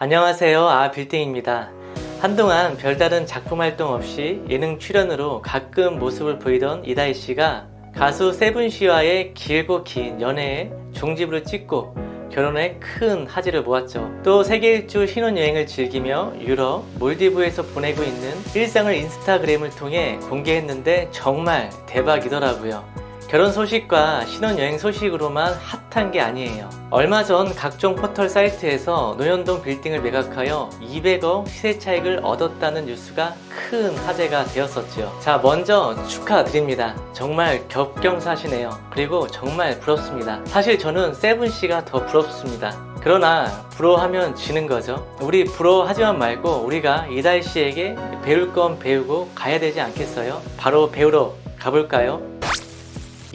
안녕하세요. 빌딩입니다. 한동안 별다른 작품 활동 없이 예능 출연으로 가끔 모습을 보이던 이다희 씨가 가수 세븐 씨와의 길고 긴 연애에 종지부를 찍고 결혼에 큰 화제를 모았죠. 또 세계 일주 신혼여행을 즐기며 유럽, 몰디브에서 보내고 있는 일상을 인스타그램을 통해 공개했는데 정말 대박이더라고요. 결혼 소식과 신혼여행 소식으로만 핫한 게 아니에요. 얼마 전 각종 포털 사이트에서 노현동 빌딩을 매각하여 200억 시세 차익을 얻었다는 뉴스가 큰 화제가 되었었죠. 자, 먼저 축하드립니다. 정말 겹경사시네요. 그리고 정말 부럽습니다. 사실 저는 세븐씨가 더 부럽습니다. 그러나 부러워하면 지는 거죠. 우리 부러워하지만 말고 우리가 이다희 씨에게 배울 건 배우고 가야 되지 않겠어요? 바로 배우러 가볼까요?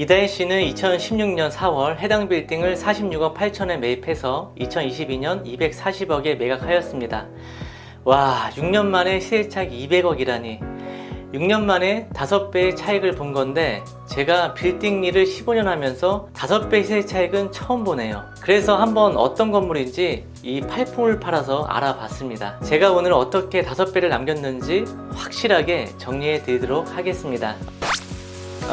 이다희 씨는 2016년 4월 해당 빌딩을 46억 8천에 매입해서 2022년 240억에 매각하였습니다. 와, 6년 만에 시세 차익 200억이라니. 6년 만에 5배의 차익을 본 건데 제가 빌딩 일을 15년 하면서 5배 시세 차익은 처음 보네요. 그래서 한번 어떤 건물인지 이 팔품을 팔아서 알아봤습니다. 제가 오늘 어떻게 5배를 남겼는지 확실하게 정리해 드리도록 하겠습니다.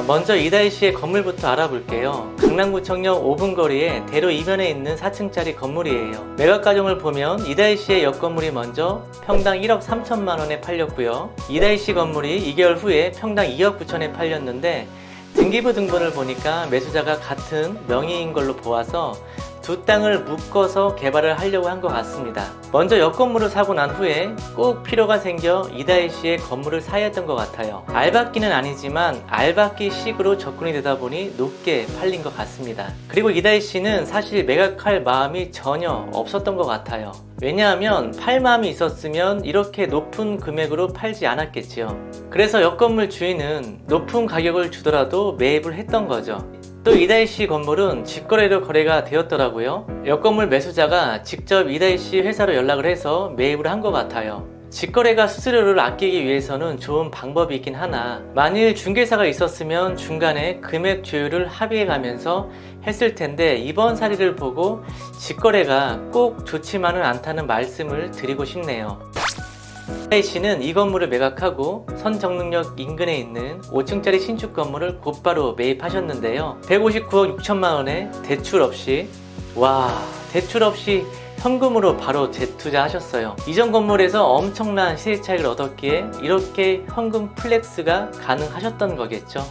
먼저 이다희 씨의 건물부터 알아볼게요. 강남구청역 5분 거리에 대로 이면에 있는 4층짜리 건물이에요. 매각 과정을 보면 이다희 씨의 옆 건물이 먼저 평당 1억 3천만 원에 팔렸고요. 이다희 씨 건물이 2개월 후에 평당 2억 9천에 팔렸는데 등기부 등본을 보니까 매수자가 같은 명의인 걸로 보아서 두 땅을 묶어서 개발을 하려고 한 것 같습니다. 먼저 옆 건물을 사고 난 후에 꼭 필요가 생겨 이다희 씨의 건물을 사야 했던 것 같아요. 알박기는 아니지만 알박기 식으로 접근이 되다 보니 높게 팔린 것 같습니다. 그리고 이다희 씨는 사실 매각할 마음이 전혀 없었던 것 같아요. 왜냐하면 팔 마음이 있었으면 이렇게 높은 금액으로 팔지 않았겠지요. 그래서 옆 건물 주인은 높은 가격을 주더라도 매입을 했던 거죠. 또 이다희 씨 건물은 직거래로 거래가 되었더라고요. 옆 건물 매수자가 직접 이다희 씨 회사로 연락을 해서 매입을 한 것 같아요. 직거래가 수수료를 아끼기 위해서는 좋은 방법이긴 하나 만일 중개사가 있었으면 중간에 금액 조율을 합의해 가면서 했을 텐데 이번 사례를 보고 직거래가 꼭 좋지만은 않다는 말씀을 드리고 싶네요. 이다희 씨는 이 건물을 매각하고 선정릉역 인근에 있는 5층짜리 신축 건물을 곧바로 매입하셨는데요. 159억 6천만 원에 대출 없이 현금으로 바로 재투자하셨어요. 이전 건물에서 엄청난 시세 차익을 얻었기에 이렇게 현금 플렉스가 가능하셨던 거겠죠.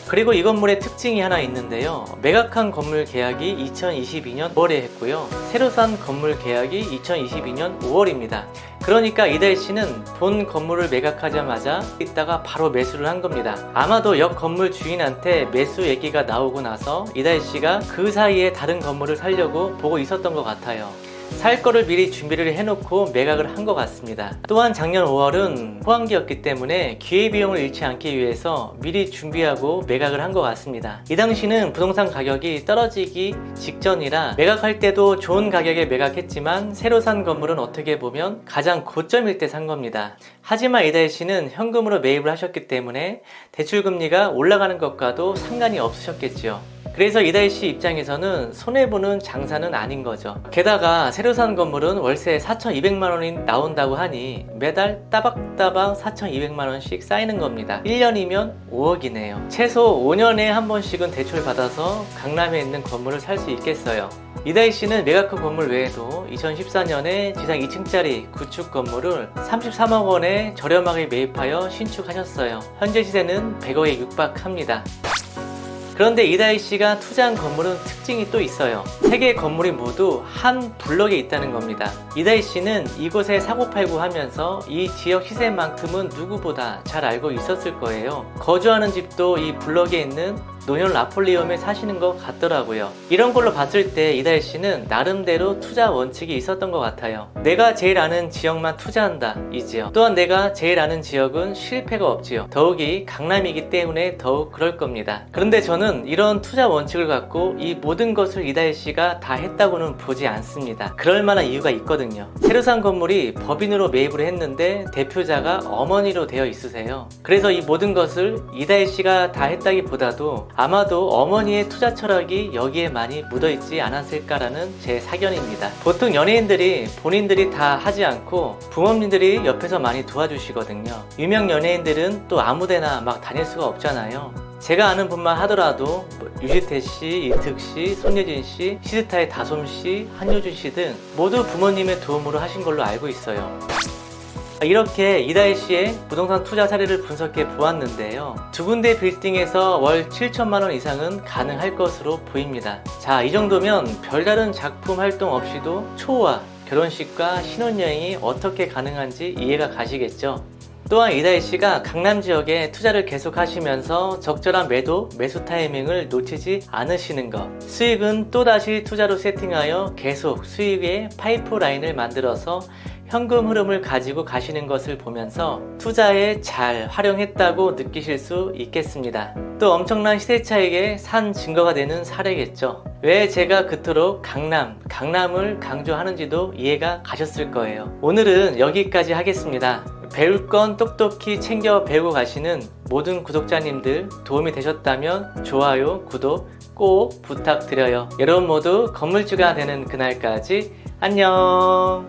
그리고 이 건물의 특징이 하나 있는데요. 매각한 건물 계약이 2022년 5월에 했고요. 새로 산 건물 계약이 2022년 5월입니다. 그러니까 이다희 씨는 본 건물을 매각하자마자 있다가 바로 매수를 한 겁니다. 아마도 옆 건물 주인한테 매수 얘기가 나오고 나서 이다희 씨가 그 사이에 다른 건물을 사려고 보고 있었던 것 같아요. 살 거를 미리 준비를 해놓고 매각을 한 것 같습니다. 또한 작년 5월은 호황기였기 때문에 기회비용을 잃지 않기 위해서 미리 준비하고 매각을 한 것 같습니다. 이 당시는 부동산 가격이 떨어지기 직전이라 매각할 때도 좋은 가격에 매각했지만 새로 산 건물은 어떻게 보면 가장 고점일 때 산 겁니다. 하지만 이다희 씨는 현금으로 매입을 하셨기 때문에 대출금리가 올라가는 것과도 상관이 없으셨겠지요. 그래서 이다희 씨 입장에서는 손해보는 장사는 아닌 거죠. 게다가 새로 산 건물은 월세 4,200만 원이 나온다고 하니 매달 따박따박 4,200만 원씩 쌓이는 겁니다. 1년이면 5억이네요. 최소 5년에 한 번씩은 대출 받아서 강남에 있는 건물을 살 수 있겠어요. 이다희 씨는 매각 후 건물 외에도 2014년에 지상 2층짜리 구축 건물을 33억 원에 저렴하게 매입하여 신축하셨어요. 현재 시세는 100억에 육박합니다. 그런데 이다희 씨가 투자한 건물은 특징이 또 있어요. 3개의 건물이 모두 한 블럭에 있다는 겁니다. 이다희 씨는 이곳에 사고팔고 하면서 이 지역 시세만큼은 누구보다 잘 알고 있었을 거예요. 거주하는 집도 이 블럭에 있는 노현 라폴리움에 사시는 것 같더라고요. 이런 걸로 봤을 때 이다희 씨는 나름대로 투자 원칙이 있었던 것 같아요. 내가 제일 아는 지역만 투자한다 이지요. 또한 내가 제일 아는 지역은 실패가 없지요. 더욱이 강남이기 때문에 더욱 그럴 겁니다. 그런데 저는 이런 투자 원칙을 갖고 이 모든 것을 이다희 씨가 다 했다고는 보지 않습니다. 그럴 만한 이유가 있거든요. 새로 산 건물이 법인으로 매입을 했는데 대표자가 어머니로 되어 있으세요. 그래서 이 모든 것을 이다희 씨가 다 했다기보다도 아마도 어머니의 투자 철학이 여기에 많이 묻어있지 않았을까라는 제 사견입니다. 보통 연예인들이 본인들이 다 하지 않고 부모님들이 옆에서 많이 도와주시거든요. 유명 연예인들은 또 아무데나 막 다닐 수가 없잖아요. 제가 아는 분만 하더라도 유지태 씨, 이특 씨, 손예진 씨, 시스타의 다솜 씨, 한효주 씨 등 모두 부모님의 도움으로 하신 걸로 알고 있어요. 이렇게 이다희 씨의 부동산 투자 사례를 분석해 보았는데요. 두 군데 빌딩에서 월 7천만 원 이상은 가능할 것으로 보입니다. 자, 이 정도면 별다른 작품 활동 없이도 초와 결혼식과 신혼여행이 어떻게 가능한지 이해가 가시겠죠? 또한 이다희 씨가 강남 지역에 투자를 계속 하시면서 적절한 매수 타이밍을 놓치지 않으시는 것, 수익은 또다시 투자로 세팅하여 계속 수익의 파이프라인을 만들어서 현금 흐름을 가지고 가시는 것을 보면서 투자에 잘 활용했다고 느끼실 수 있겠습니다. 또 엄청난 시세 차익에 산 증거가 되는 사례겠죠. 왜 제가 그토록 강남을 강조하는지도 이해가 가셨을 거예요. 오늘은 여기까지 하겠습니다. 배울 건 똑똑히 챙겨 배우고 가시는 모든 구독자님들 도움이 되셨다면 좋아요, 구독 꼭 부탁드려요. 여러분 모두 건물주가 되는 그날까지 안녕.